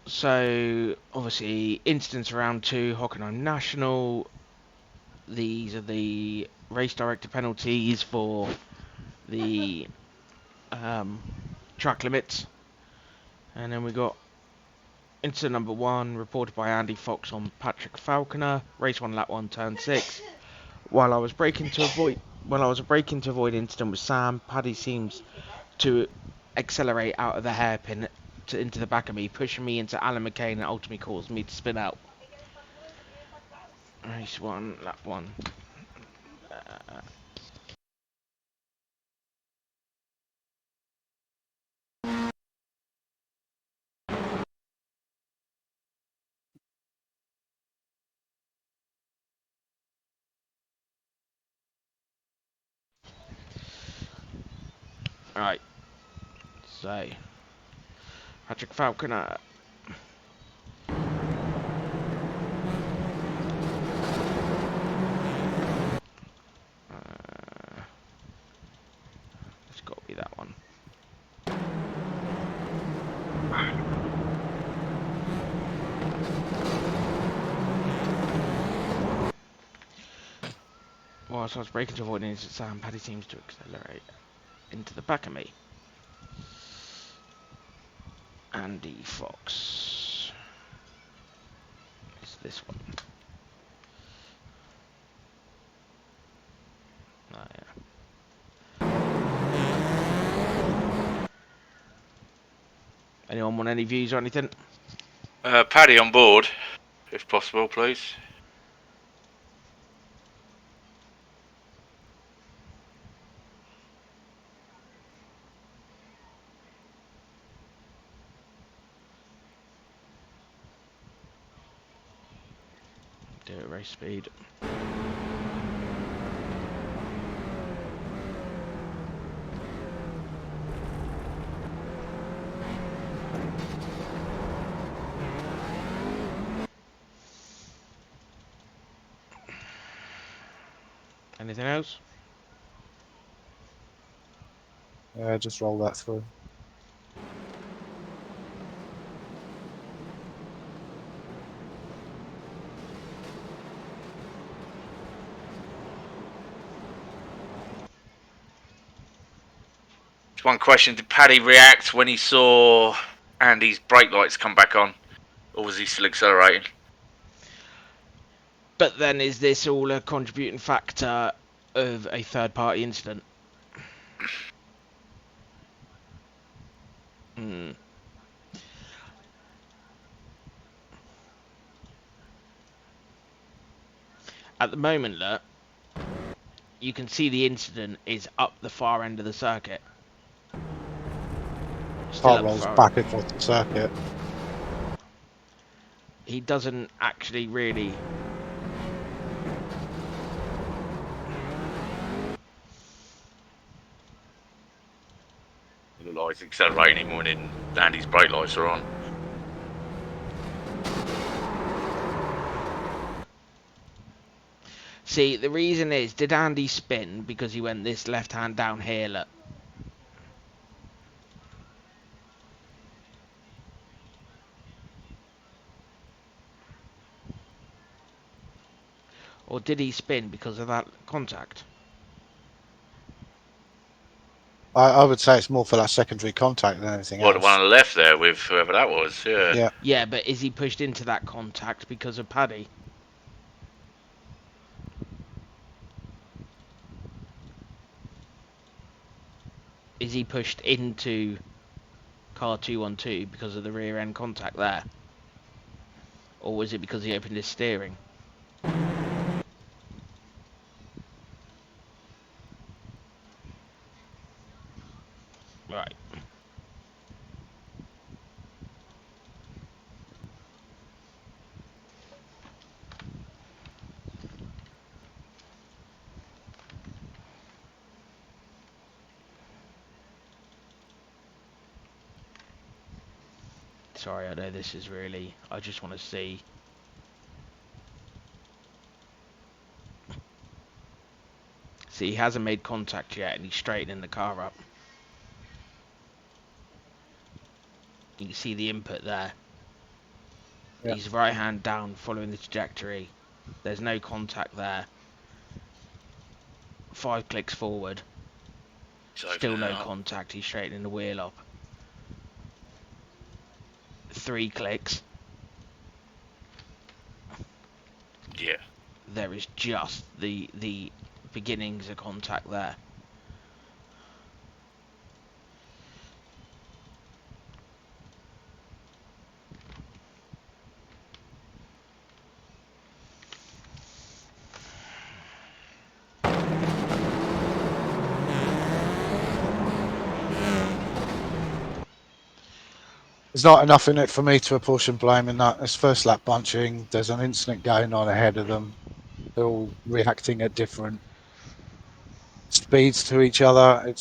So, obviously, instance round 2, Hockenheim National. These are the race director penalties for the track limits. And then we got incident number 1, reported by Andy Fox on Patrick Falconer, race 1, lap 1, turn 6. While I was braking to avoid incident with Sam, Paddy seems to accelerate out of the hairpin into the back of me, pushing me into Alan McCain and ultimately caused me to spin out. Race 1, lap 1. Alright, so Patrick Falconer. It's got to be that one. Whilst I was braking to avoid incident, Sam, Paddy seems to accelerate into the back of me. Andy Fox. It's this one. Oh, yeah. Anyone want any views or anything? Paddy on board, if possible, please. Do it race speed. Anything else? Just roll that through. Just one question: did Paddy react when he saw Andy's brake lights come back on, or was he still accelerating? But then is this all a contributing factor of a third party incident? Hmm. At the moment, look, you can see the incident is up the far end of the circuit. Car rolls back across the circuit. He doesn't actually really. It looked like he's accelerating when Andy's brake lights are on. See, the reason is, did Andy spin because he went this left hand down here, look? Or did he spin because of that contact? I would say it's more for that secondary contact than anything Well, else. the one on the left there with whoever that was, yeah. Yeah. Yeah, but is he pushed into that contact because of Paddy? Is he pushed into car 212 because of the rear end contact there? Or was it because he opened his steering? Right. Sorry, I know this is really... I just want to see... See, he hasn't made contact yet and he's straightening the car up. You can see the input there. Yeah. He's right hand down following the trajectory. There's no contact there. 5 clicks forward. He's Still opening no up. contact. He's straightening the wheel up. 3 clicks. Yeah. There is just the beginnings of contact there. There's not enough in it for me to apportion blame in that. It's first lap bunching. There's an incident going on ahead of them. They're all reacting at different speeds to each other.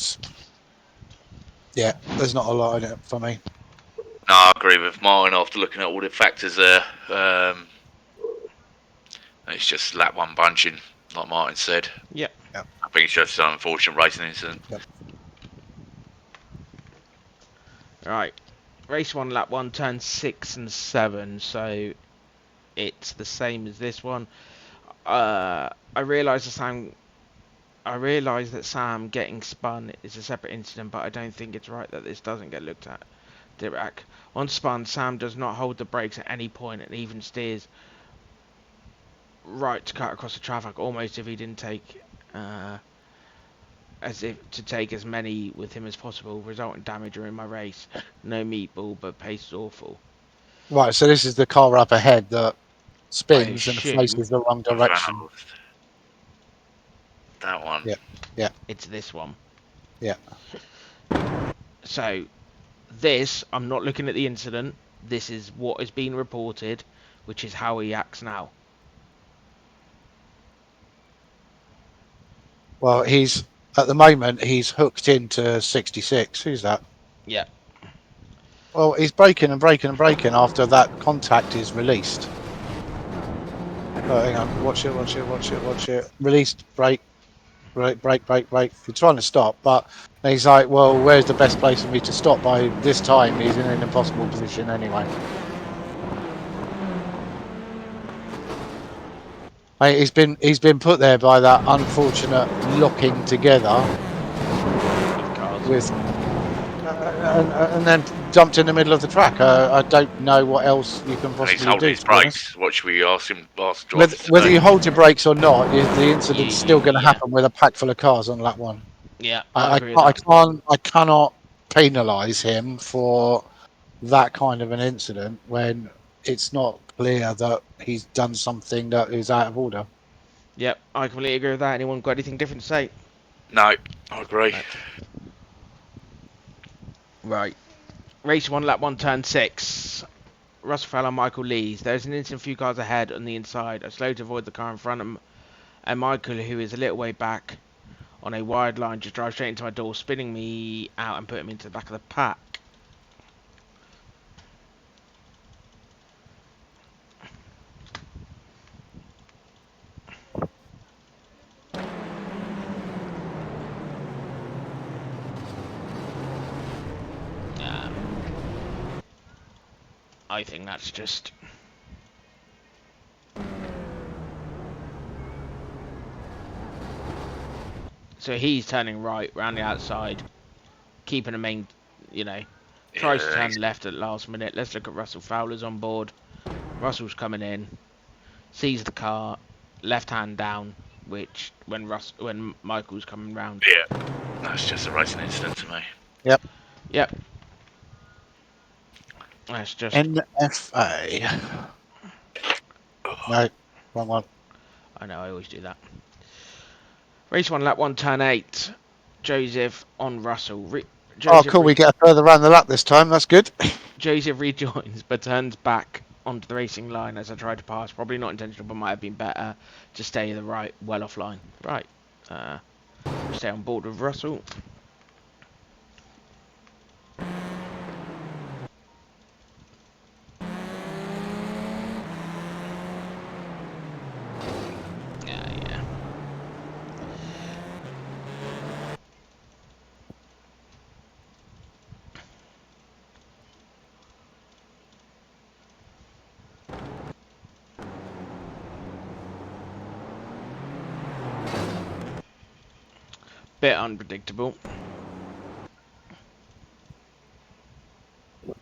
There's not a lot in it for me. No, I agree with Martin after looking at all the factors there. It's just lap one bunching, like Martin said. Yep. I think it's just an unfortunate racing incident. Yep. Right. Race 1, lap 1, turn 6 and 7. So it's the same as this one. I realise that Sam getting spun is a separate incident, but I don't think it's right that this doesn't get looked at. Dirac. On spun, Sam does not hold the brakes at any point and even steers right to cut across the traffic, almost if he didn't take, as if to take as many with him as possible, resulting damage during my race. No meatball, but pace is awful. Right, so this is the car up ahead that I spins and assume faces the wrong Van direction. Alst. That one. Yeah. it's this one. Yeah. So, this, I'm not looking at the incident. This is what is being reported, which is how he acts now. Well, at the moment he's hooked into 66. Who's that? Yeah. Well, he's braking and braking and braking after that contact is released. Oh, hang on. Watch it. Released, brake, brake. You're trying to stop, but he's like, well, where's the best place for me to stop? By this time, he's in an impossible position anyway. He's been put there by that unfortunate locking together with, and then dumped in the middle of the track. I don't know what else you can And he's possibly holding do. his brakes. What should we ask drivers to Whether do? you hold your brakes or not, the incident's still going to Yeah. happen with a pack full of cars on lap one. Yeah, I agree with I that. cannot penalise him for that kind of an incident when it's not clear that he's done something that is out of order. Yep, I completely agree with that. Anyone got anything different to say? No, I agree. No. Right. Race 1, lap 1, turn 6. Russell fell on Michael Lees. There's an instant few cars ahead on the inside. I slowed to avoid the car in front of him. And Michael, who is a little way back on a wide line, just drives straight into my door, spinning me out and putting me into the back of the pack. I think that's just... So he's turning right round the outside, keeping a main, tries to turn left at the last minute. Let's look at Russell. Fowler's on board. Russell's coming in, sees the car, left hand down, which when Michael's coming round. Yeah, that's just a racing incident to me. Yep. Yep. That's just... NFA. No, wrong one. I know, I always do that. Race 1, lap 1, turn 8. Joseph on Russell. Cool. We get a further round the lap this time. That's good. Joseph rejoins, but turns back onto the racing line as I tried to pass. Probably not intentional, but might have been better to stay well offline. Right. Stay on board with Russell. Yeah. Bit unpredictable.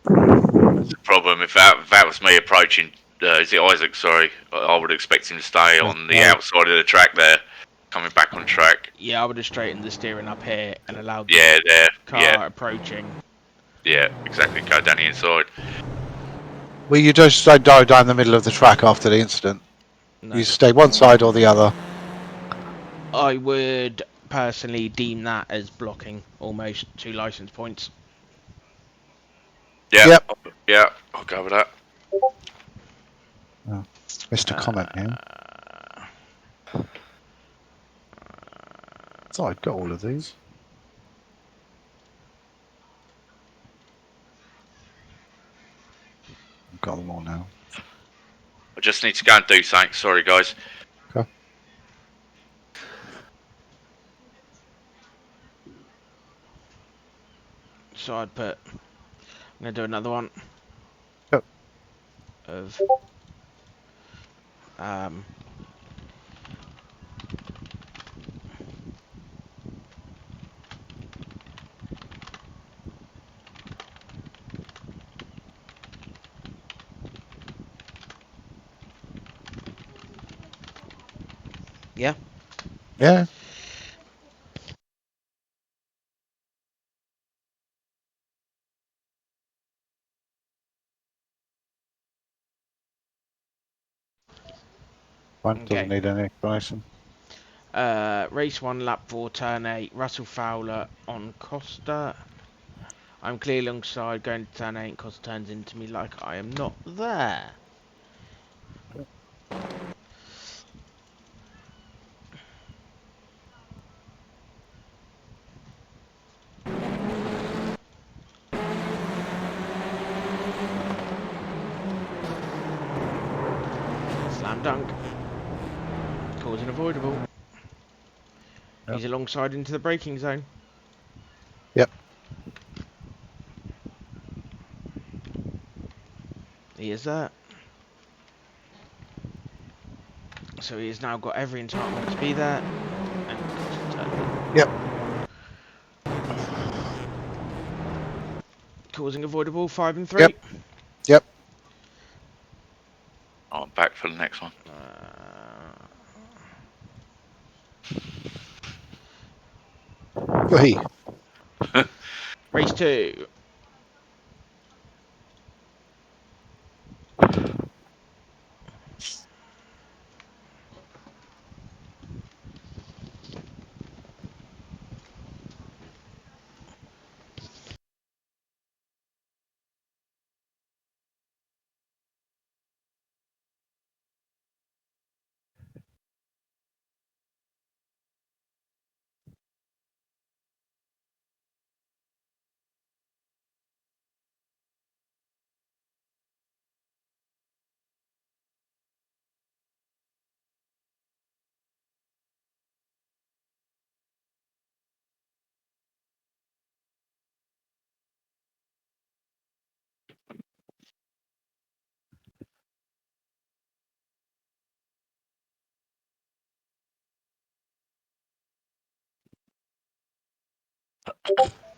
The problem, if that was me approaching, is it Isaac? Sorry, I would expect him to stay on the outside of the track there, coming back on track. Yeah, I would have straightened the steering up here and allowed the Yeah, there. car approaching. Yeah, exactly. Go down the inside. Well, you just don't go down the middle of the track after the incident. No. You stay one side or the other. I would personally deem that as blocking almost 2 license points. Yeah, Yep. yeah, I'll go with that. Missed a comment here. Thought I'd got all of these. I've got them all now. I just need to go and do something. Sorry, guys. Okay. So I'd put. I'm gonna do another one. Yep. Of. Yeah. Yeah. Fine. Okay. Doesn't need any explanation. Race 1, lap 4, turn 8. Russell Fowler on Costa. I'm clear alongside, going to turn 8. Costa turns into me like I am not there. Slam dunk. Causing avoidable. Yep. He's alongside into the braking zone. Yep. He is there. So he has now got every entitlement to be there. And Costa turns. Yep. Causing avoidable, 5 and 3. Yep. Yep. I'm back for the next one. Hey. Race 2.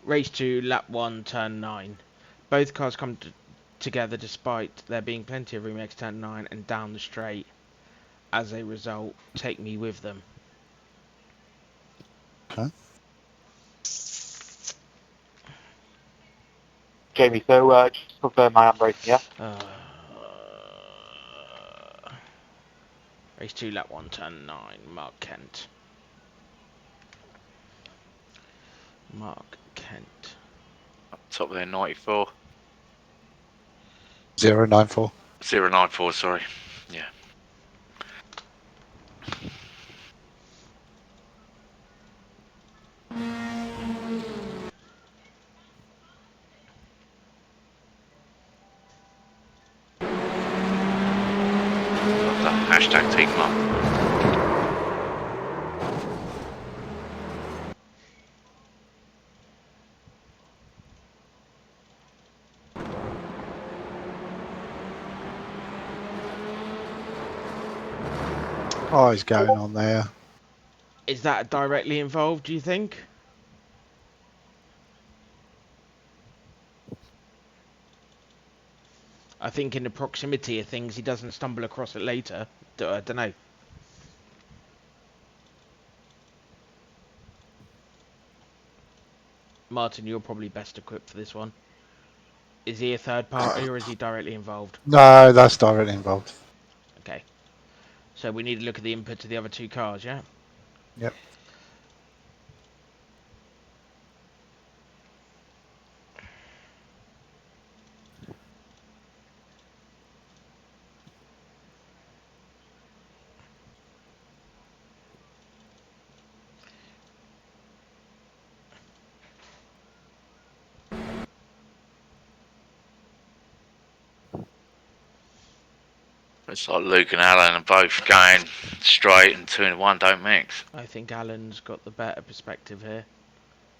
Race 2, lap 1, turn 9. Both cars come together despite there being plenty of room next turn 9 and down the straight. As a result, take me with them. Okay. Jamie, so just confirm I am racing, yeah? Race 2, lap 1, turn 9. Mark Kent. Mark Kent. Top there, 94. 094. 094, sorry. Yeah. Love that hashtag team up. Oh, he's going on there. Is that directly involved, do you think? I think in the proximity of things, he doesn't stumble across it later. I don't know. Martin, you're probably best equipped for this one. Is he a third party or is he directly involved? No, that's directly involved. Okay. So we need to look at the input to the other two cars, yeah? Yep. It's like Luke and Alan are both going straight, and 2 and 1 don't mix. I think Alan's got the better perspective here.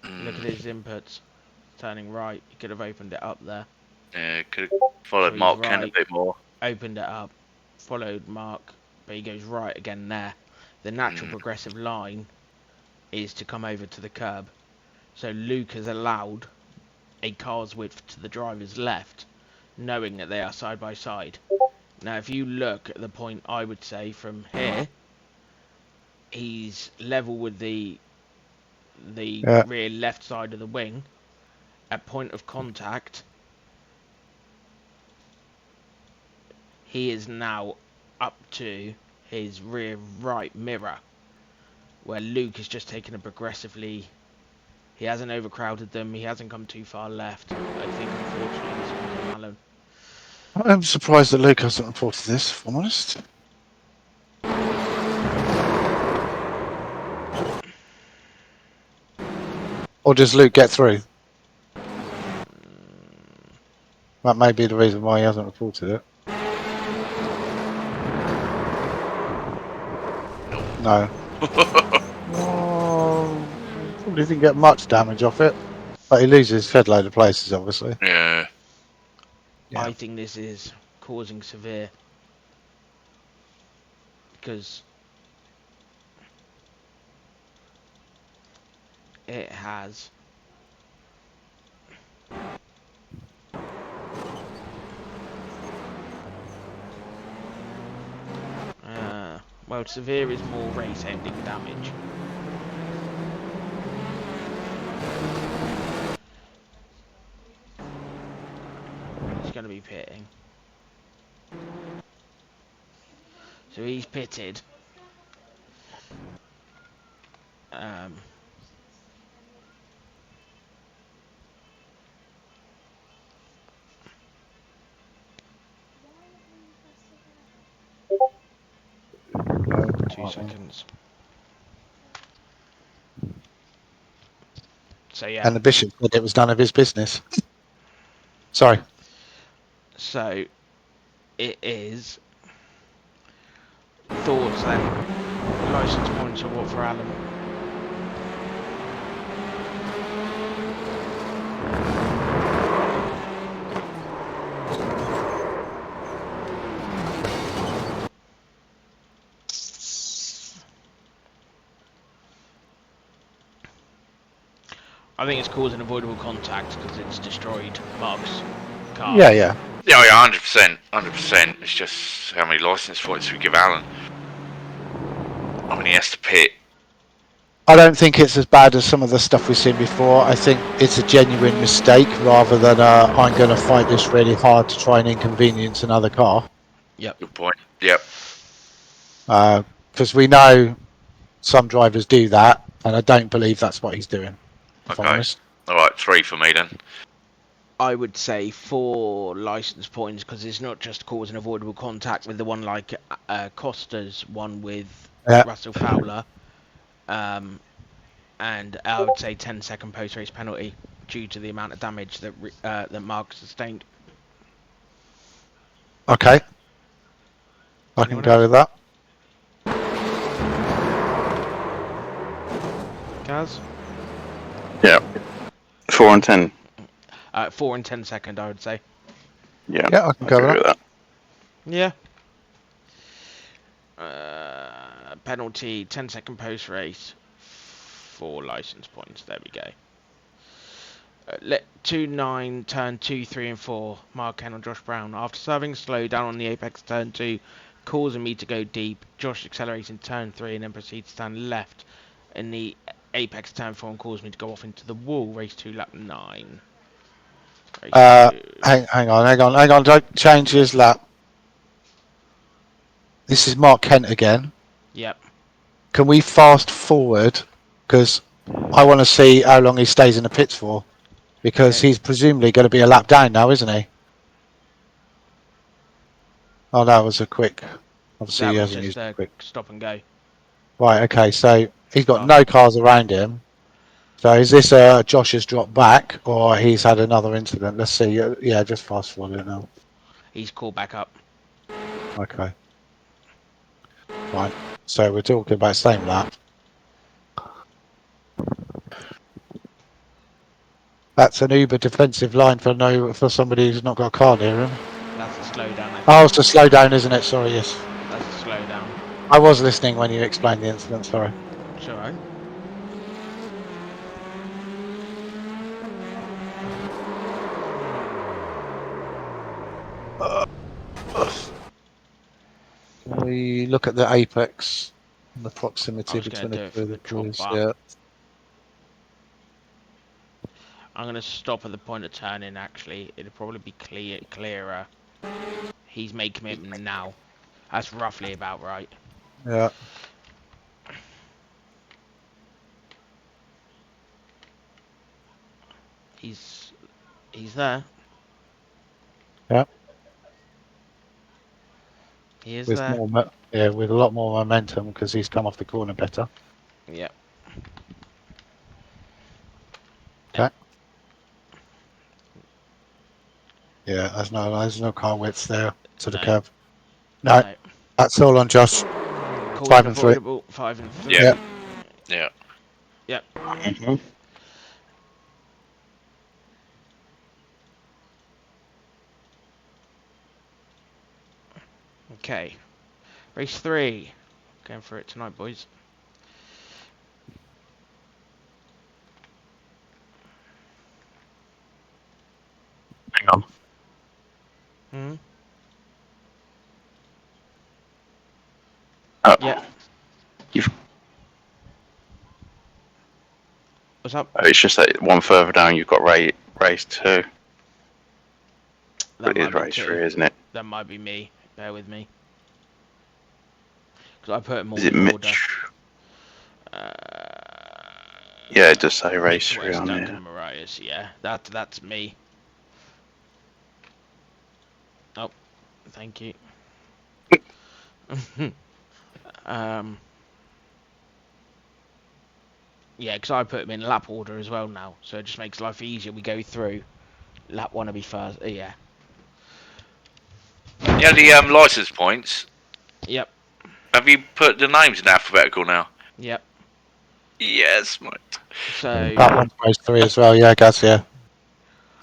Look at Mm, his inputs. Turning right. He could have opened it up there. yeah, could have So followed he's Mark Kent a right. bit more. Opened it up. Followed Mark. But he goes right again there. The natural Mm, progressive line is to come over to the curb. So Luke has allowed a car's width to the driver's left, knowing that they are side by side. Now, if you look at the point, I would say from here, he's level with the Yeah. rear left side of the wing. At point of contact, he is now up to his rear right mirror, where Luke has just taken a progressively. He hasn't overcrowded them. He hasn't come too far left. I think, unfortunately, this one's on Alan. I'm surprised that Luke hasn't reported this, if I'm honest. Or does Luke get through? That may be the reason why he hasn't reported it. No. Oh, probably didn't get much damage off it. But he loses a fair load of places, obviously. yeah. Yeah. I think this is causing severe, because it has well, severe is more race ending damage. He's going to be pitting, so he's pitted. um, No, 2 seconds. So yeah, and the bishop said it was none of his business. Sorry. so it is. Thoughts then? License points or what for Alan? I think it's causing avoidable contact because it's destroyed Mark's car. Yeah, yeah. Yeah, yeah, 100%. 100%. It's just how many license points we give Alan. I mean, he has to pit. I don't think it's as bad as some of the stuff we've seen before. I think it's a genuine mistake rather than I'm going to fight this really hard to try and inconvenience another car. Yep. Good point. Yep. Because we know some drivers do that, and I don't believe that's what he's doing, if I'm Okay. honest. All right, 3 for me then. I would say 4 license points because it's not just causing avoidable contact with the one like Costa's one with Yeah. Russell Fowler, and I would say 10-second post-race penalty due to the amount of damage that that Mark sustained. Okay. I can Anyone go else? with that. Gaz? Yeah. 4 and 10. 4 and 10-second, I would say. Yeah. Yeah, I can go with that. Yeah. Penalty, 10-second post-race, 4 license points. There we go. 2-9, turn 2, 3, and 4. Mark Ken on Josh Brown. After serving slow down on the apex turn 2, causing me to go deep, Josh accelerates in turn 3 and then proceeds to turn left in the apex turn 4 and caused me to go off into the wall. Race 2, lap 9. Race 2. Hang on. Don't change his lap. This is Mark Kent again. Yep. Can we fast forward? Because I want to see how long he stays in the pits for. Because Okay. he's presumably going to be a lap down now, isn't he? Oh, that was a quick. Obviously, That he was hasn't just used it a quick. stop and go. Right, okay. So he's got Fast. no cars around him. So is this Josh has dropped back or he's had another incident? Let's see. Yeah, just fast forward it now. He's called back up. Okay. Fine. So we're talking about same lap. That's an uber defensive line for somebody who's not got a car near him. That's a slow down, I Oh, think. it's a slow down, isn't it? Sorry, yes. That's a slow down. I was listening when you explained the incident. Sorry. It's alright. Can we look at the apex and the I proximity was going between to the do it two from of the the drop cars? bar. Yeah. I'm going to stop at the point of turning, actually. It'll probably be clearer. He's made commitment now. That's roughly about right. Yeah. He's there. Yeah. He is With there. more, with a lot more momentum because he's come off the corner better. Yep. Okay. Yeah, there's no car width there to the No. curb. No, No. that's all on Josh. Caution 5 and 3. avoidable. 5 and 3. Yeah. Yeah. Yeah. Yep. Mhm. Okay. Race 3. Going for it tonight, boys. Hang on. Hmm? Oh, Yep. you've. What's up? Oh, it's just that one further down. You've got race 2, That but it might is be race 2. 3, isn't it? That might be me. Bear with me. Because I put them Is all it in order. Mitch? Uh, Yeah, it does say race Mitch 3 West, on Duncan here. Marias. Yeah, that's me. Oh, thank you. um, yeah, because I put them in lap order as well now, so it just makes life easier. We go through. Lap 1 will be first. Yeah. Yeah, the license points. Yep. Have you put the names in alphabetical now? Yep. Yes, mate. So That one's race 3 as well. Yeah, Gaz, yeah.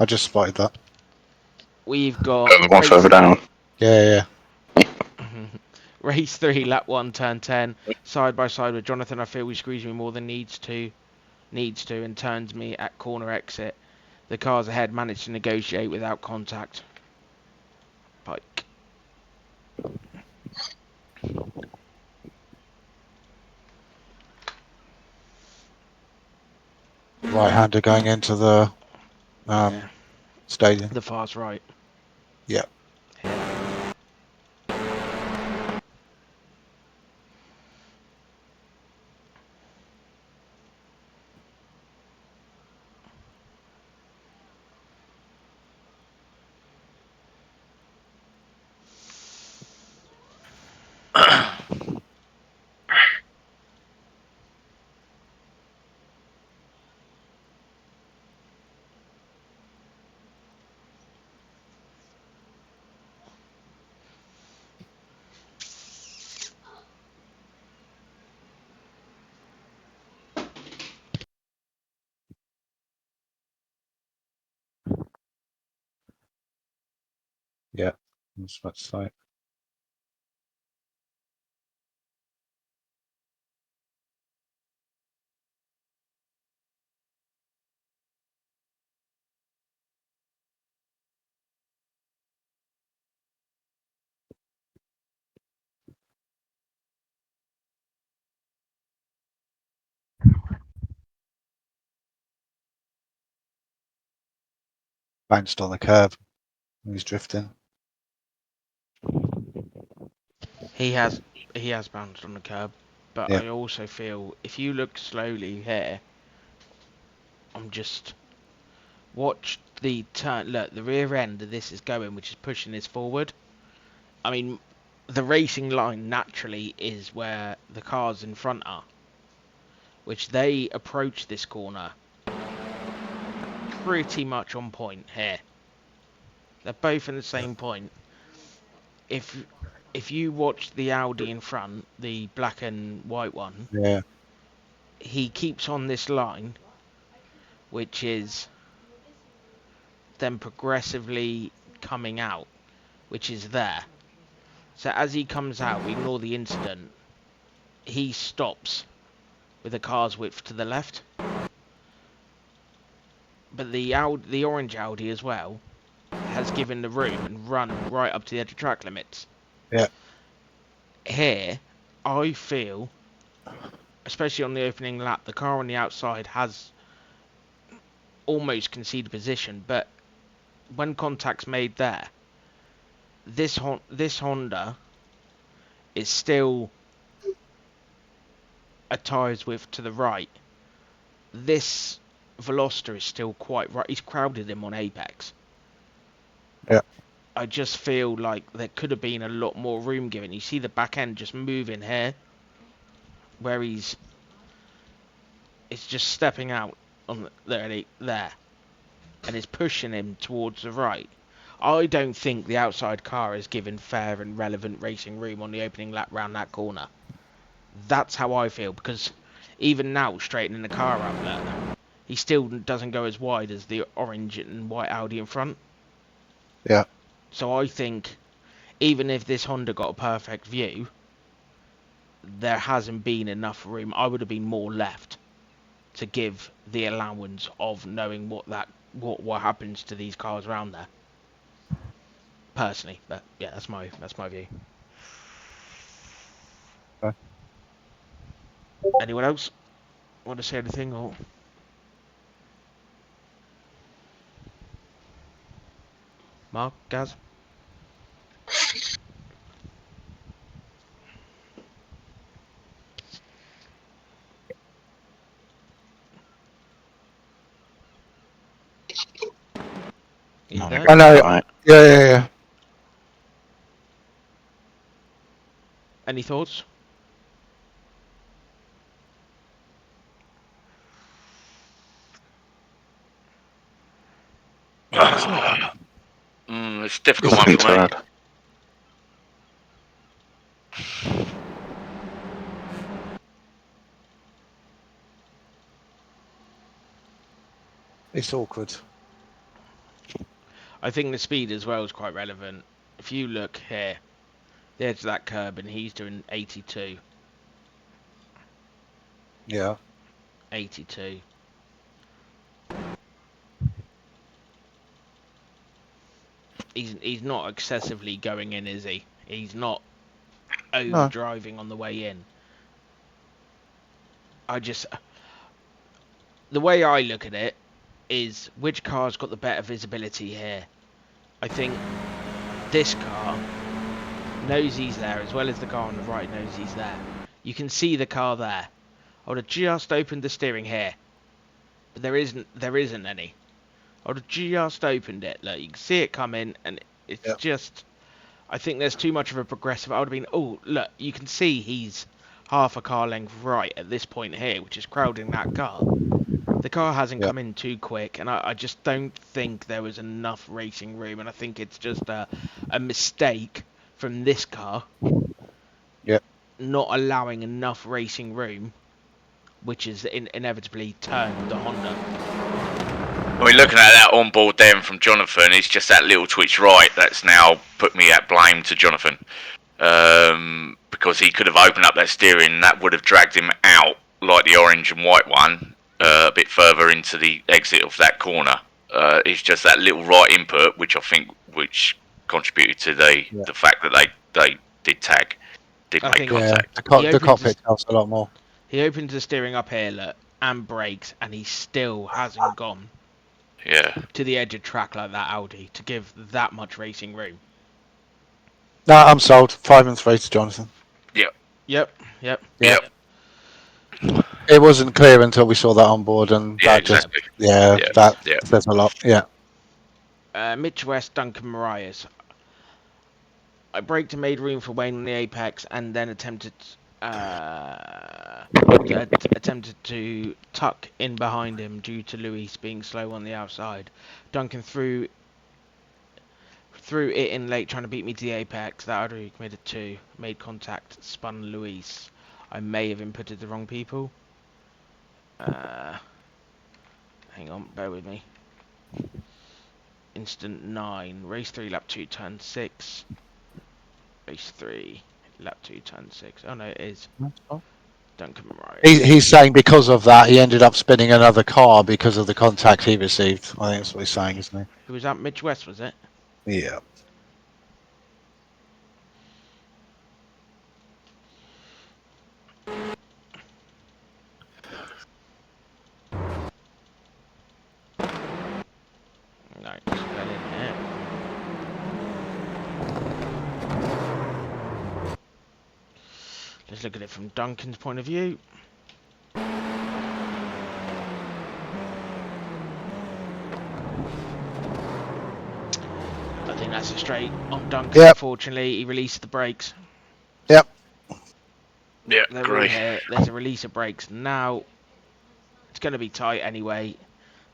I just spotted that. we've got Oh, the one further down. Yeah. race 3, lap 1, turn 10, side by side with Jonathan. I feel he squeezed me more than needs to, and turns me at corner exit. The cars ahead managed to negotiate without contact. Pike. Right-hander going into the Yeah. stadium. The fast right. Yeah. Yeah. Yeah. I was about to say. Bounced on the curb. He's drifting. He has bounced on the curb, but Yeah. I also feel if you look slowly here, I'm just watch the turn. Look, the rear end of this is going, which is pushing this forward. I mean, the racing line naturally is where the cars in front are, which they approach this corner pretty much on point here. They're both in the same point. If you watch the Audi in front, the black and white one, Yeah. he keeps on this line, which is then progressively coming out, which is there. So as he comes out, we ignore the incident, he stops with the car's width to the left. But the orange Audi as well has given the room and run right up to the edge of track limits. Yeah. Here, I feel, especially on the opening lap, the car on the outside has almost conceded position, but when contact's made there, this Honda is still a tyres width to the right. This Veloster is still quite right. He's crowded him on apex. Yeah. I just feel like there could have been a lot more room given. You see the back end just moving here, where it's just stepping out on there, and it's pushing him towards the right. I don't think the outside car is given fair and relevant racing room on the opening lap round that corner. That's how I feel, because even now, straightening the car up, look, he still doesn't go as wide as the orange and white Audi in front. Yeah. So I think, even if this Honda got a perfect view, there hasn't been enough room. I would have been more left to give the allowance of knowing what happens to these cars around there. Personally, but yeah, that's my view. Okay. Anyone else want to say anything or? Mark, Gaz? You No, there? I know. right. Yeah. Any thoughts? It's a difficult Not one been for me. too hard. It's awkward. I think the speed as well is quite relevant. If you look here, the edge of that curb, and he's doing 82. Yeah. 82. He's not excessively going in, is he? He's not No. overdriving on the way in. The way I look at it is which car's got the better visibility here. I think this car knows he's there, as well as the car on the right knows he's there. You can see the car there. I would have just opened the steering here, but there isn't any. I would have just opened it. Look, you can see it coming, and it's just. I think there's too much of a progressive. I would have been. Oh, look, you can see he's half a car length right at this point here, which is crowding that car. The car hasn't come in too quick, and I just don't think there was enough racing room, and I think it's just a mistake from this car. Yeah. Not allowing enough racing room, which is inevitably turned the Honda. I mean, looking at that on board then from Jonathan, it's just that little twitch right that's now put me at blame to Jonathan. Because he could have opened up that steering and that would have dragged him out like the orange and white one, a bit further into the exit of that corner. It's just that little right input, which I think contributed to the fact that they did make contact. The cockpit costs a lot more. He opens the steering up here, look, and brakes, and he still hasn't gone. Yeah. to the edge of track like that Audi to give that much racing room. No, I'm sold. 5 and 3 to Jonathan. Yep. Yeah. Yep. It wasn't clear until we saw that on board, and Yeah, that just exactly. yeah, Yeah, that yeah. says a lot. Yeah. Mitch West, Duncan Marias. I braked and made room for Wayne on the apex, and then attempted to tuck in behind him due to Luis being slow on the outside. Duncan threw it in late, trying to beat me to the apex. That I'd already committed to. Made contact, spun Luis. I may have inputted the wrong people. Hang on, bear with me. Instant 9, race 3, lap 2, turn 6. Race 3, lap 2, turn 6. Oh no, it is. Duncan Marias. He's saying because of that, he ended up spinning another car because of the contact he received. I think that's what he's saying, isn't Who was that? Mitch West, was it? he? Yeah. No, just fell in here. Let's look at it from Duncan's point of view. I think that's a straight on Duncan. Yep. Unfortunately, he released the brakes. Yep. Yeah, They're all agree. here. There's a release of brakes. Now, it's going to be tight anyway.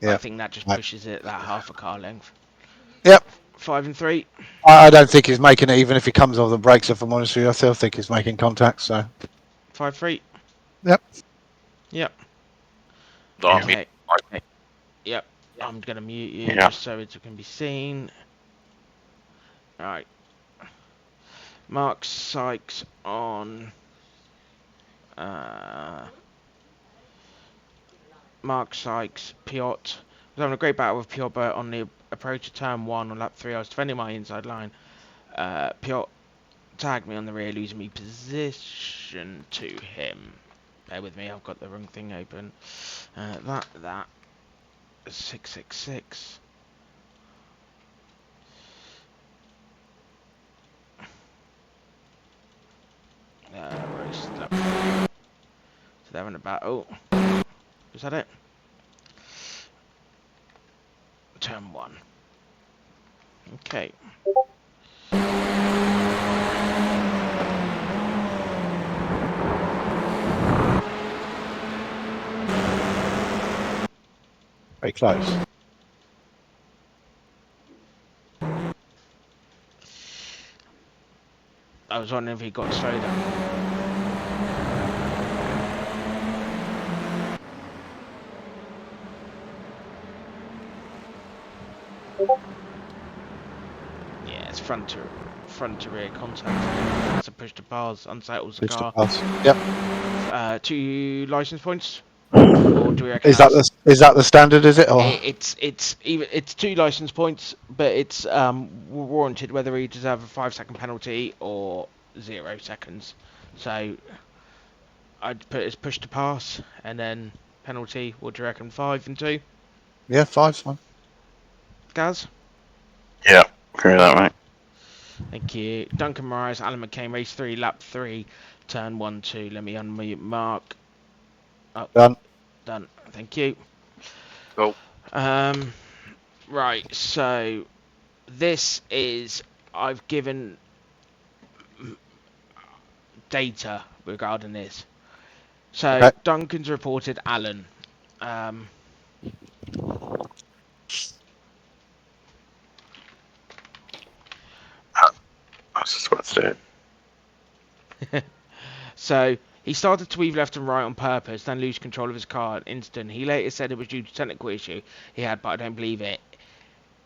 I Yep. think that just Right. pushes it that half a car length. Yep. 5 and 3. I don't think he's making it, even if he comes off the brakes. If I'm honest with you, I still think he's making contact. So 5-3. Yep. Yep. I'm Okay. Yep. I'm going to mute you Yeah. just so it can be seen. Alright. Mark Sykes on... Mark Sykes, Piot. I was having a great battle with Piot, but on the approach of turn 1 on lap 3, I was defending my inside line. Piot tagged me on the rear, losing me position to him. Bear with me, I've got the wrong thing open. That 666. Race lap 3. So they're having a battle. Is that it? Turn 1. Okay. very close. I was wondering if he got slowed down. Yeah, it's front to rear contact. That's a push to pass, unsettles the Push to car. pass. Yep. 2 license points. Or do we reckon Is that the standard? Is it? Or it's 2 license points, but it's warranted whether he deserves a 5-second penalty or 0 seconds. So I'd put it as push to pass, and then penalty. What do you reckon? 5 and 2. yeah, 5's fine. Gaz. Yeah. Agree with that, mate. Thank you. Duncan Marias, Alan McCain, race 3, lap 3, turn 1, 2. Let me unmute Mark. Oh, Done. done. Thank you. Cool. Right, so this is, I've given data regarding this. So Okay. Duncan's reported Alan. I was just about to do it. So he started to weave left and right on purpose, then lose control of his car at instant. He later said it was due to technical issue he had, but I don't believe it.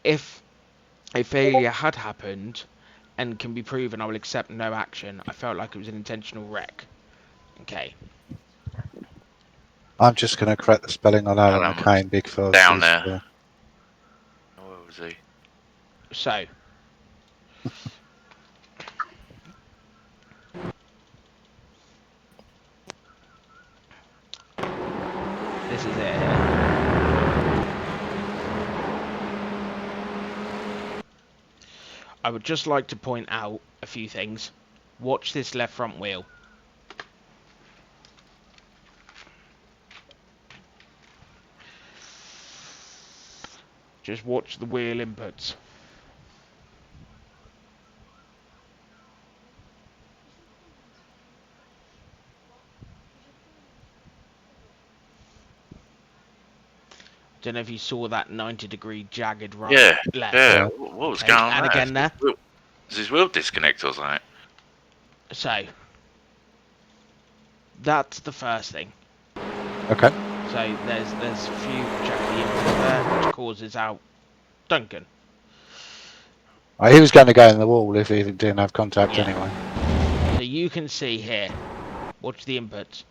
If a failure had happened and can be proven, I will accept no action. I felt like it was an intentional wreck. Okay. I'm just going to correct the spelling on Alan Alan McCain because down he's, there. Where was he? So this is it here. I would just like to point out a few things. Watch this left front wheel. Just watch the wheel inputs. Don't know if you saw that 90-degree jagged right Yeah, left. yeah. What was Okay, going on and there? again there. Is his wheel disconnect or something? So that's the first thing. Okay. So there's a few jaggedy inputs there, which causes out Duncan. Right, he was going to go in the wall if he didn't have contact Yeah. anyway. So you can see here. Watch the inputs.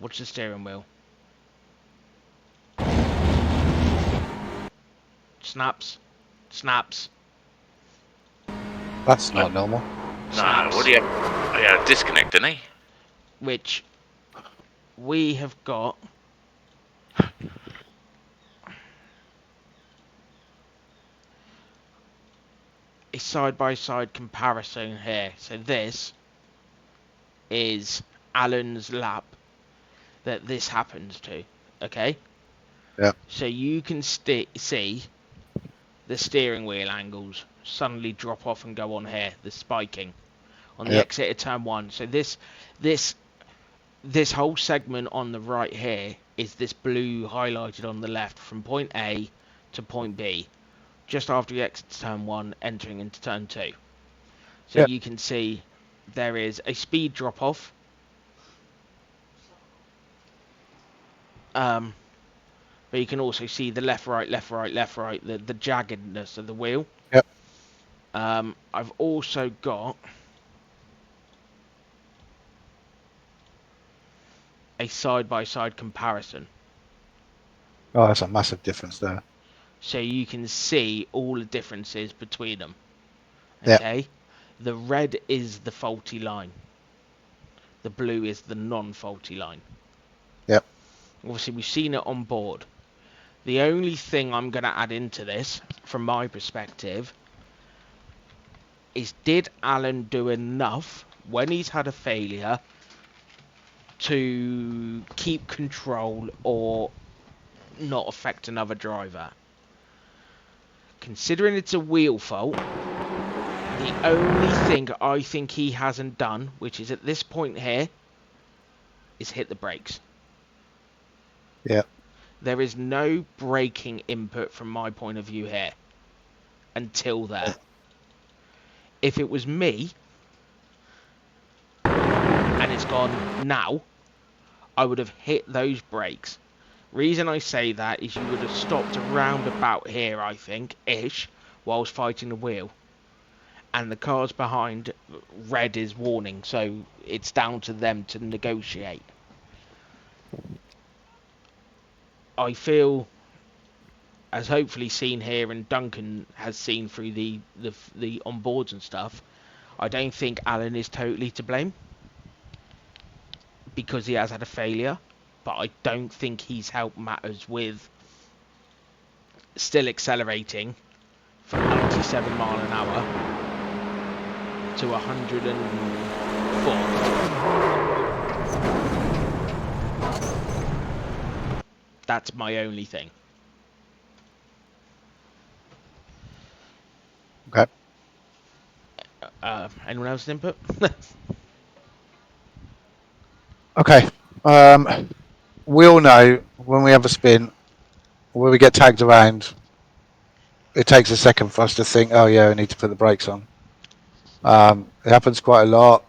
Watch the steering wheel. Snaps. Snaps. That's not normal. No, Snaps. what do you have? Oh, yeah, disconnect, didn't he? Which we have got a side-by-side comparison here. So this is Alan's lap that this happens to. Okay? Yeah. So you can see the steering wheel angles suddenly drop off and go on here, the spiking on the Yep. exit of turn 1. So this whole segment on the right here is this blue highlighted on the left from point A to point B, just after you exit turn 1, entering into turn 2. So Yep. you can see there is a speed drop off. But you can also see the left, right, left, right, left, right, the jaggedness of the wheel. Yep. I've also got a side-by-side comparison. Oh, that's a massive difference there. So you can see all the differences between them. Yep. Okay? The red is the faulty line. The blue is the non-faulty line. Yep. Obviously, we've seen it on board. The only thing I'm going to add into this, from my perspective, is did Alan do enough when he's had a failure to keep control or not affect another driver? Considering it's a wheel fault, the only thing I think he hasn't done, which is at this point here, is hit the brakes. Yeah. There is no braking input from my point of view here until there. If it was me and it's gone now, I would have hit those brakes. Reason I say that is you would have stopped around about here, I think, ish, whilst fighting the wheel. And the cars behind, red is warning, so it's down to them to negotiate. I feel, as hopefully seen here and Duncan has seen through the onboards and stuff, I don't think Alan is totally to blame because he has had a failure, but I don't think he's helped matters with still accelerating from 97 mile an hour to 104. That's my only thing. Okay. Anyone else input? Okay. We all know when we have a spin, when we get tagged around, it takes a second for us to think, oh yeah, we need to put the brakes on. It happens quite a lot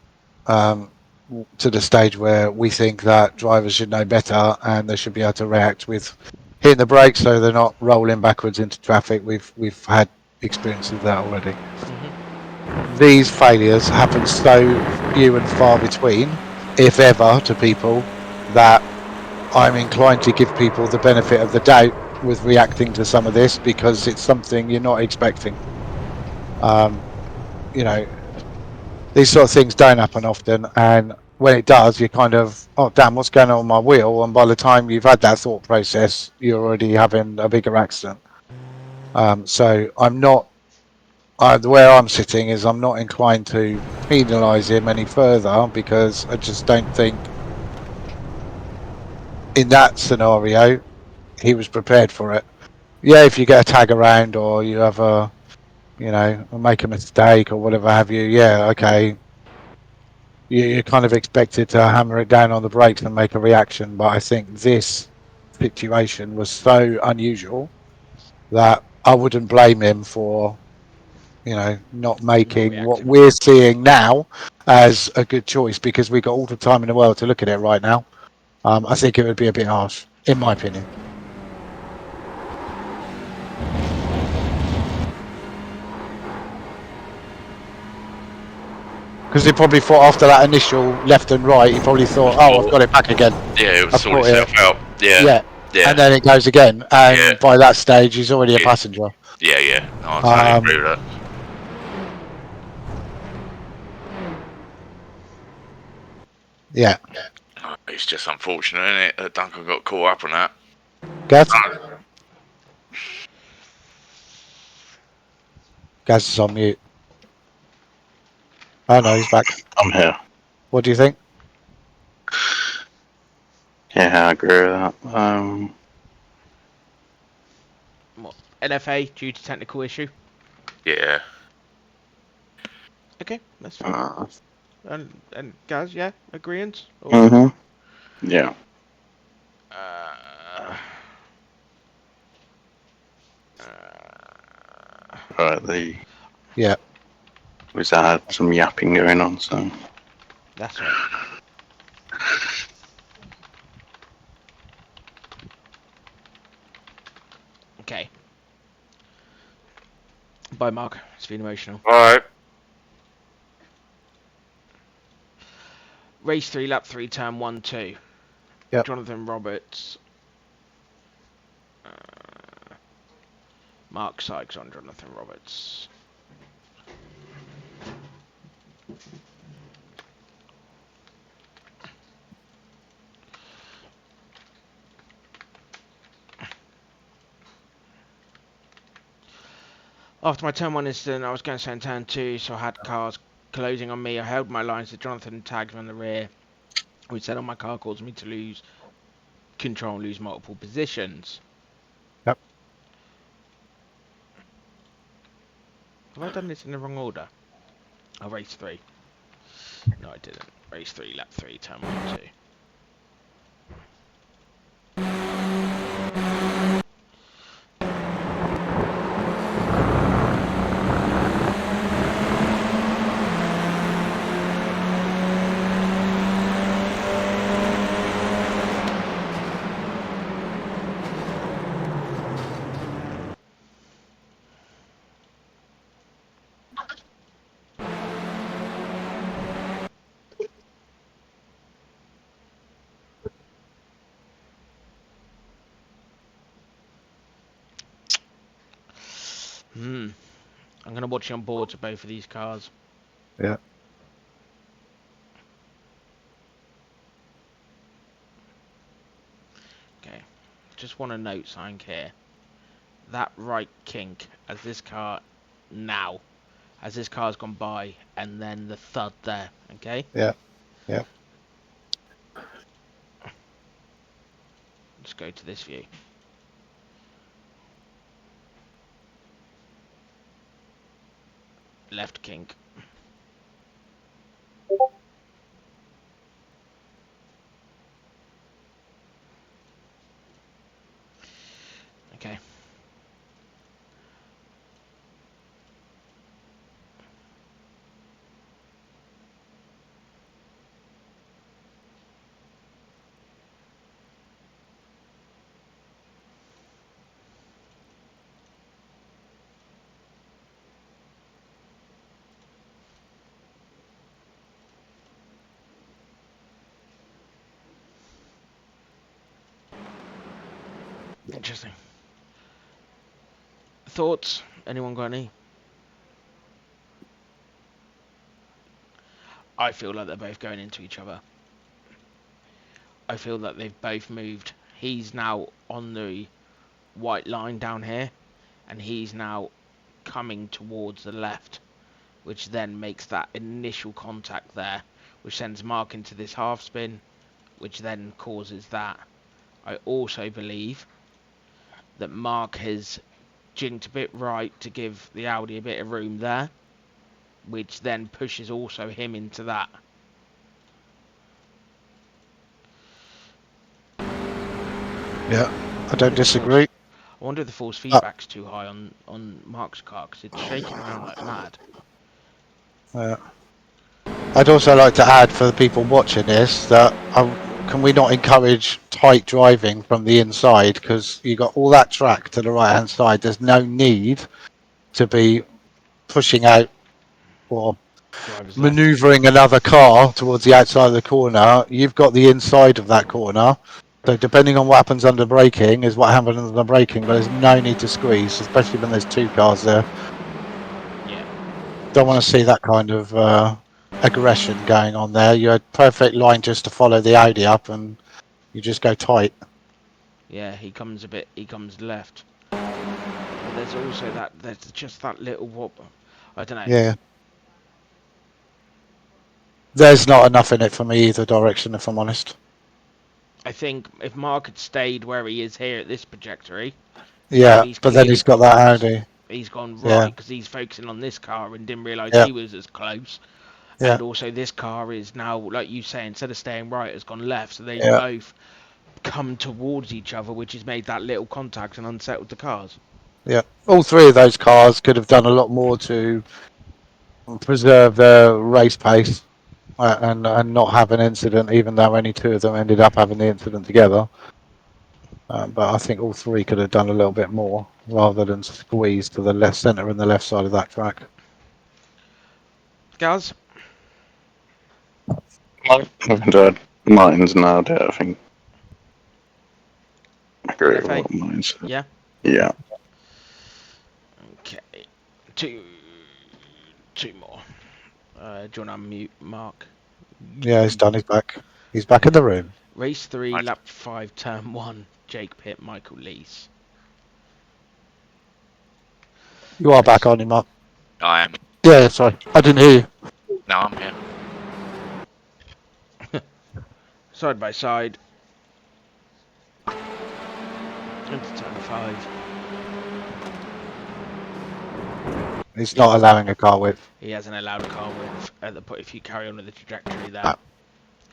to the stage where we think that drivers should know better and they should be able to react with hitting the brakes so they're not rolling backwards into traffic. We've had experience of that already. These failures happen so few and far between, if ever, to people, that I'm inclined to give people the benefit of the doubt with reacting to some of this because it's something you're not expecting. You know, these sort of things don't happen often, and when it does, you're kind of, oh damn, what's going on with my wheel? And by the time you've had that thought process, you're already having a bigger accident. So I'm not The way I'm sitting is I'm not inclined to penalise him any further because I just don't think in that scenario he was prepared for it. Yeah, if you get a tag around or you have make a mistake or whatever have you, yeah, okay. You're kind of expected to hammer it down on the brakes and make a reaction. But I think this situation was so unusual that I wouldn't blame him for, not Not making what reacting. we're seeing now as a good choice because we've got all the time in the world to look at it right now. I think it would be a bit harsh, in my opinion. Because he probably thought after that initial left and right, he probably thought, "Oh, I've got it back again. Yeah, it would I've sort got it." itself out. Yeah. Yeah, Yeah. and then it goes again, Yeah. and by that stage, he's already a Yeah. passenger. Yeah, yeah. No, I totally agree with that. Yeah, It's just unfortunate, isn't it, that Duncan got caught up on that. Gaz. Gaz is on mute. Oh no, he's back. I'm here. What do you think? Yeah, I agree with that. What? NFA due to technical issue. Yeah. Okay, that's fine. And Gaz, yeah, agreeance. Yeah. Uh, The Yeah, was I had some yapping going on, so that's right. Okay. Bye, Mark. It's been emotional. Alright. Race 3, lap 3, turn 1, 2. Yep. Jonathan Roberts. Mark Sykes on Jonathan Roberts. After my turn 1 incident, I was going to say in turn 2, so I had cars closing on me. I held my lines to Jonathan tagged me on the rear, which said on my car caused me to lose control and lose multiple positions. Yep. Have I done this in the wrong order? Oh, race 3. No, I didn't. Race 3, lap 3, turn 1, 2. I'm going to watch you on board to both of these cars. Yeah. Okay. Just want to note something here. That right kink as this car now, as this car's gone by, and then the thud there, okay? Yeah. Yeah. Let's go to this view. Left kink. Okay. Interesting. Thoughts? Anyone got any? I feel like they're both going into each other. I feel that they've both moved. He's now on the white line down here, and he's now coming towards the left, which then makes that initial contact there, which sends Mark into this half spin, which then causes that. I also believe that Mark has jinked a bit right to give the Audi a bit of room there, which then pushes also him into that. Yeah, I don't disagree. I wonder if the force feedback's too high on Mark's car, because it's shaking around like mad. I'd also like to add for the people watching this that can we not encourage tight driving from the inside, because you got all that track to the right hand side. There's no need to be pushing out or Driver's left. maneuvering another car towards the outside of the corner. You've got the inside of that corner. So depending on what happens under braking is what happens under braking, but there's no need to squeeze, especially when there's two cars there. Yeah. Don't want to see that kind of aggression going on there. You had perfect line just to follow the Audi up, and you just go tight. Yeah, he comes left. But there's also there's just that little wobble. I don't know. Yeah. There's not enough in it for me either direction, if I'm honest. I think if Mark had stayed where he is here at this trajectory, now Yeah, he's but then clearly he's got that Audi. He's gone Yeah. right because he's focusing on this car and didn't realise Yeah. he was as close. Yeah. And also this car is now, like you say, instead of staying right, has gone left. So they Yeah. both come towards each other, which has made that little contact and unsettled the cars. Yeah. All three of those cars could have done a lot more to preserve their race pace and not have an incident, even though only two of them ended up having the incident together. But I think all three could have done a little bit more rather than squeeze to the left centre and the left side of that track. Gaz? I've enjoyed Martin's nailed it, I think. I agree with FA? what Martin said. Yeah? Yeah. Okay. Two more. Do you want to unmute Mark? Yeah, he's done. He's back. He's back in the room. Race 3, Right. lap 5, turn 1. Jake Pitt, Michael Lees. You are back on him, Mark. I am. Yeah, sorry. I didn't hear you. No, I'm here. Side by side. Into turn 5. He's not allowing a car width. He hasn't allowed a car width at the point if you carry on with the trajectory there.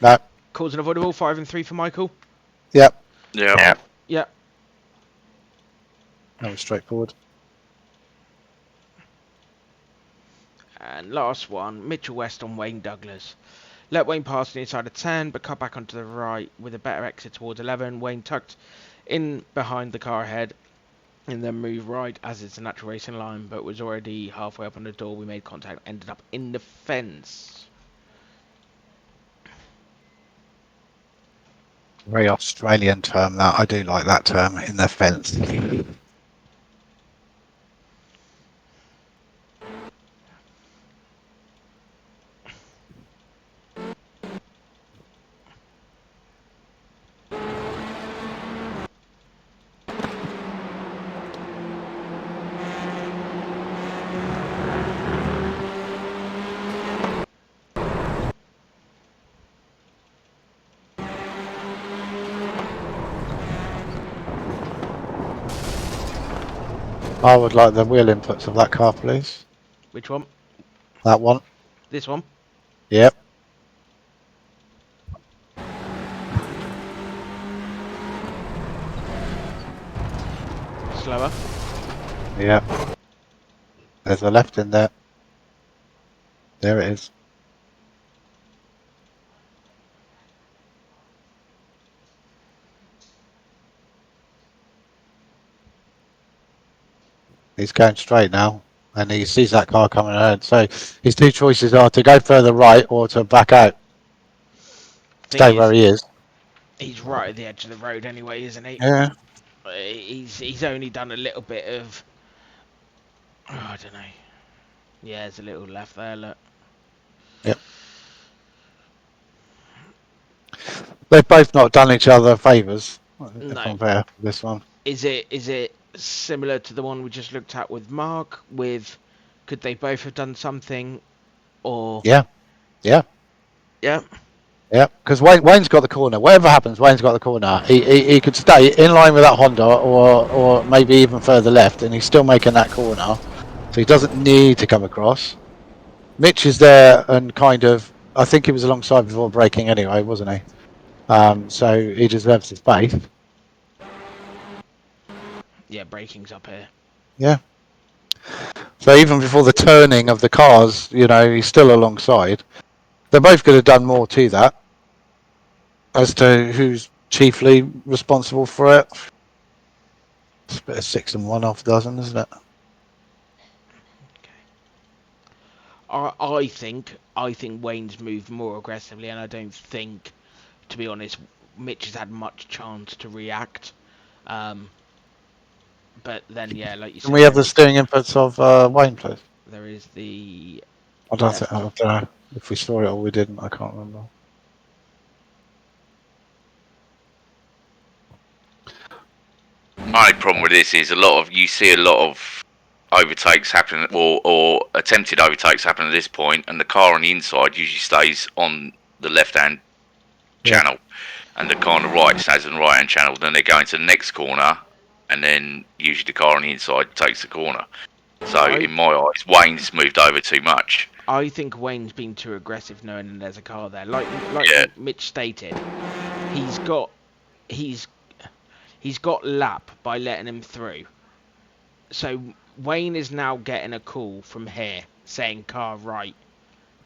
No. Cause unavoidable, 5 and 3 for Michael. Yep. Yeah. Yeah. That was straightforward. And last one, Mitchell West on Wayne Douglas. Let Wayne pass the inside of 10, but cut back onto the right with a better exit towards 11. Wayne tucked in behind the car ahead and then moved right as it's a natural racing line, but was already halfway up on the door. We made contact, ended up in the fence. Very Australian term that. I do like that term, in the fence. I would like the wheel inputs of that car, please. Which one? That one. This one? Yep. Slower. Yep. There's a left in there. There it is. He's going straight now, and he sees that car coming ahead. So his two choices are to go further right or to back out. Stay where he is. He's right at the edge of the road anyway, isn't he? Yeah. He's only done a little bit of... Oh, I don't know. Yeah, there's a little left there, look. Yep. They've both not done each other favours. If No. I'm fair, this one. Is it similar to the one we just looked at with Mark, with could they both have done something, or Yeah, yeah, yeah, yeah. Because Wayne's got the corner. Whatever happens, Wayne's got the corner. He could stay in line with that Honda, or maybe even further left, and he's still making that corner. So he doesn't need to come across. Mitch is there and kind of. I think he was alongside before braking anyway, wasn't he? So he deserves his space. yeah, braking's up here. Yeah. So even before the turning of the cars, he's still alongside. They both could have done more to that as to who's chiefly responsible for it. It's a bit of 6 and 1 half dozen, isn't it? I think Wayne's moved more aggressively, and I don't think, to be honest, Mitch has had much chance to react. But then, yeah, like you Can said, we have the steering inputs of Wayne, please? there is the I don't know if we saw it or we didn't. I can't remember. My only problem with this is you see a lot of overtakes happen or attempted overtakes happen at this point, and the car on the inside usually stays on the left-hand Yeah. channel, and the car on the right stays on the right-hand channel. Then they go into the next corner, and then usually the car on the inside takes the corner. So I in my eyes, Wayne's moved over too much. I think Wayne's been too aggressive, knowing there's a car there. Like Yeah, Mitch stated, he's got he's he's got lap by letting him through. So Wayne is now getting a call from here saying car right.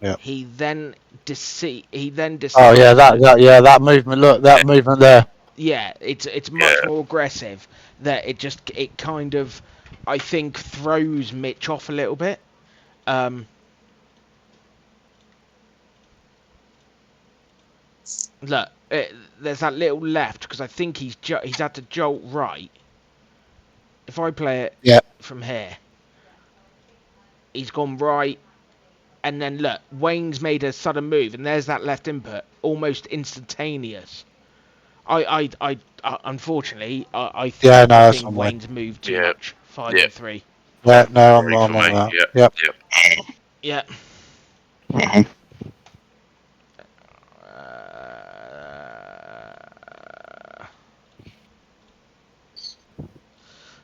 Yeah. He then decides. Oh yeah, that movement. Look, that movement there. Yeah, it's much yeah, more aggressive. That it kind of, I think, throws Mitch off a little bit. Look, there's that little left because I think he's had to jolt right. If I play it Yeah. from here, he's gone right, and then look, Wayne's made a sudden move, and there's that left input, almost instantaneous. Unfortunately, Yeah. No, I that's think on Wayne. Wayne's moved too yeah, much. 5 yeah. and 3. Yeah. No, I'm Agree for on me. that. Yeah, Yep. yeah. Yeah. Mhm.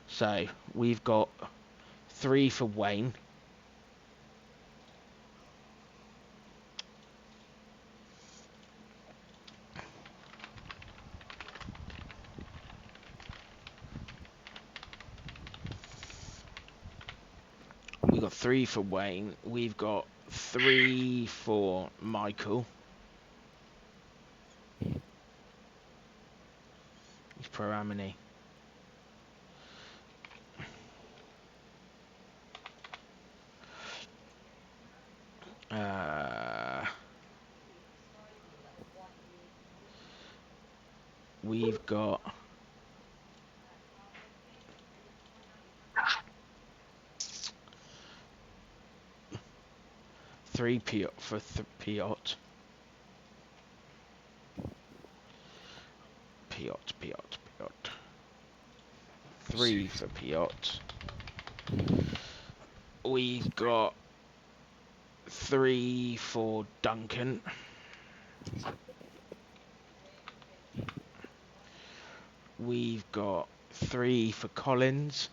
So we've got 3 for Wayne. We've got 3 for Wayne. We've got 3 for Michael. He's pro Amini. We've got 3 Piot for Piot. Piot. 3 for Piot. We've got 3 for Duncan. We've got 3 for Collins.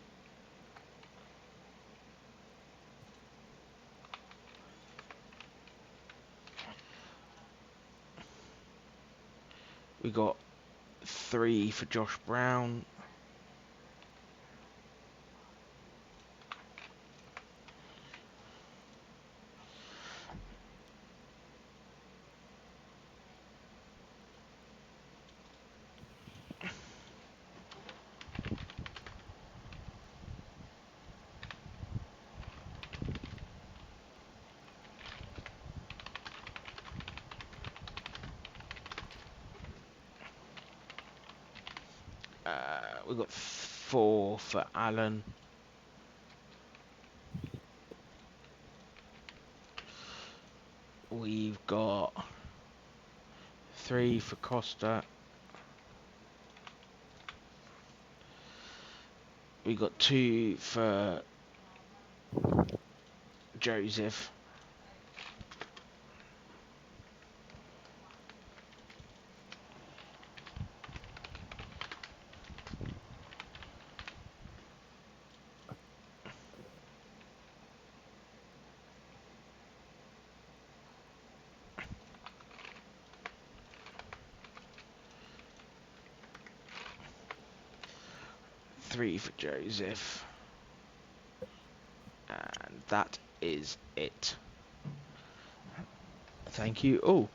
We got 3 for Josh Brown. We've got 4 for Alan. We've got 3 for Costa. We got 2 for Joseph. Three for Joseph. And that is it. Thank you all.